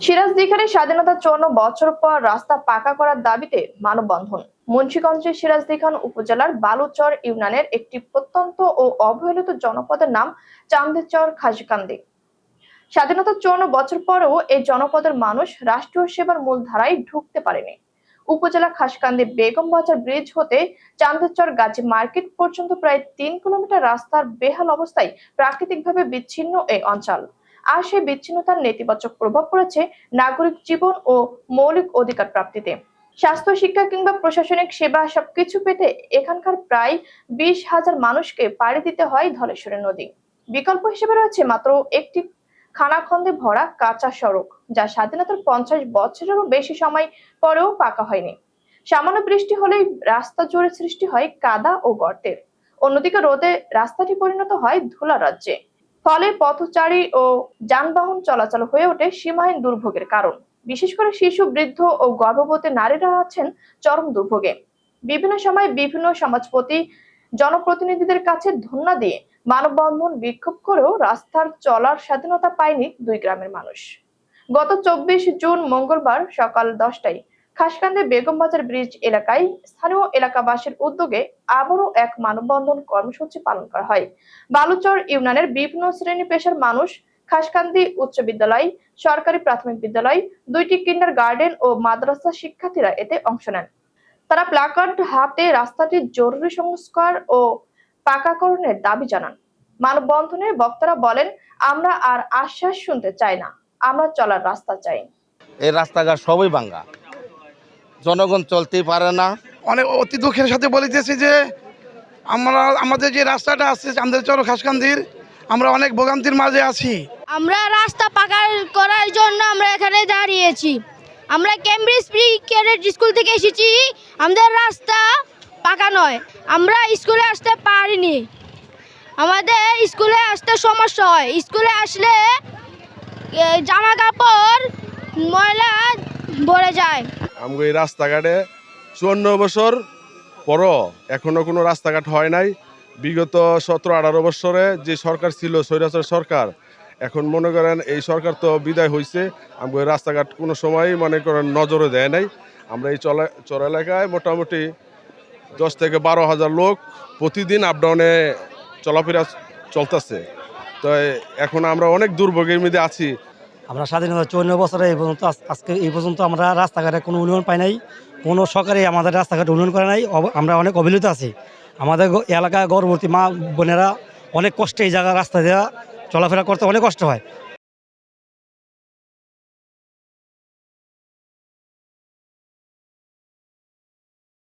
সিরাজদিখানে স্বাধীনতার ৫৪ বছর পর রাস্তা পাকা করার দাবিতে মানববন্ধন। মুন্সিগঞ্জের সিরাজদিখান উপজেলার বালুচর ইউনিয়নের একটি প্রত্যন্ত ও অবহেলিত জনপদের নাম চান্দেরচর খাসকান্দি। স্বাধীনতার ৫৪ বছর পরেও এই জনপদের মানুষ রাষ্ট্রীয় সেবার মূলধারায় ঢুকতে পারেনি। উপজেলা খাসকান্দি বেগম বাজার ব্রিজ হতে চান্দেরচর গাজী মার্কেট পর্যন্ত প্রায় ৩ কিলোমিটার রাস্তার বেহাল অবস্থায় প্রাকৃতিকভাবে বিচ্ছিন্ন এই অঞ্চল। আর সেই বিচ্ছিন্নতার নেতিবাচক প্রভাব পড়েছে নাগরিক জীবন ও মৌলিক অধিকার প্রাপ্তিতে। স্বাস্থ্য, শিক্ষা কিংবা প্রশাসনিক সেবা সবকিছু পেতে এখানকার প্রায় ২০,০০০ মানুষকে পাড়ি দিতে হয় ধলেশ্বরী নদী। বিকল্প হিসেবে রয়েছে মাত্র একটি খানাখন্দে ভরা কাঁচা সড়ক, যা স্বাধীনতার ৫০ বছরেরও বেশি সময় পরেও পাকা হয়নি। সামান্য বৃষ্টি হলেই রাস্তা জুড়ে সৃষ্টি হয় কাদা ও গর্তের। অন্যদিকে রোদে রাস্তাটি পরিণত হয় ধুলা রাজ্যে। ফলে পথচারী ও যানবাহন চলাচল হয়ে ওঠে সীমাহীন দুর্ভোগের কারণ। বিশেষ করে শিশু, বৃদ্ধ ও গর্ভবতী নারীরা আছেন চরম দুর্ভোগে। বিভিন্ন সময় বিভিন্ন সমাজপতি জনপ্রতিনিধিদের কাছে ধন্যা দিয়ে মানববন্ধন, বিক্ষোভ করেও রাস্তার চলার স্বাধীনতা পায়নি দুই গ্রামের মানুষ। গত ২৪ জুন মঙ্গলবার সকাল ১০টায় খাসকান্দি বেগম বাজার ব্রিজ এলাকায় স্থানীয় এলাকাবাসীর উদ্যোগে আবারও এক মানববন্ধন কর্মসূচি পালন করা হয়। বালুচর ইউনিয়নের বিভিন্ন শ্রেণী পেশার মানুষ, খাসকান্দি উচ্চ বিদ্যালয়, সরকারি প্রাথমিক বিদ্যালয়, ২টি কিন্ডার গার্ডেন ও মাদ্রাসা শিক্ষার্থীরা এতে অংশ নেন। তারা প্ল্যাকার্ড হাতে রাস্তাটির জরুরি সংস্কার ও পাকাকরণের দাবি জানান। মানববন্ধনে বক্তারা বলেন, আমরা আর আশ্বাস শুনতে চাই না, আমরা চলার রাস্তা চাই। এই রাস্তাঘাট সবই ভাঙ্গা, জনগণ চলতেই পারে না। অনেক অতি দুঃখের সাথে বলিতেছি যে আমাদের যে রাস্তাটা আছে চান্দেরচর খাসকান্দির, আমরা অনেক ভোগান্তির মাঝে আছি। আমরা রাস্তা পাকা করার জন্য আমরা এখানে দাঁড়িয়েছি। আমরা কেমব্রিজ প্রি ক্যাডেট স্কুল থেকে এসেছি। আমাদের রাস্তা পাকা নয়, আমরা স্কুলে আসতে পারিনি। আমাদের স্কুলে আসতে সমস্যা হয়। স্কুলে আসলে জামা কাপড় ময়লা ভরে যায়। আমাদের এই রাস্তাঘাটে ৫৪ বছর পরও এখনো কোনো রাস্তাঘাট হয় নাই। বিগত ১৭-১৮ বছরে যে সরকার ছিল, স্বৈরাচার সরকার, এখন মনে করেন এই সরকার তো বিদায় হয়েছে, আমাদের রাস্তাঘাট কোনো সময়ই মনে করেন নজরে দেয় নাই। আমরা এই চর এলাকায় মোটামুটি ১০ থেকে ১২,০০০ লোক প্রতিদিন আপডাউনে চলাফেরা চলতেছে। তো এখন আমরা অনেক দুর্ভোগের মধ্যে আছি। আমরা স্বাধীনতা ৫৪ বছরে এই পর্যন্ত আজকে এই পর্যন্ত আমরা রাস্তাঘাটে কোনো উন্নয়ন পাই নাই। কোনো সরকারই আমাদের রাস্তাঘাট উন্নয়ন করে নাই। আমরা অনেক অবহেলিত আছি। আমাদের এলাকায় গর্ভবতী মা বোনেরা অনেক কষ্টে এই জায়গায় রাস্তা দেওয়া চলাফেরা করতে অনেক কষ্ট হয়।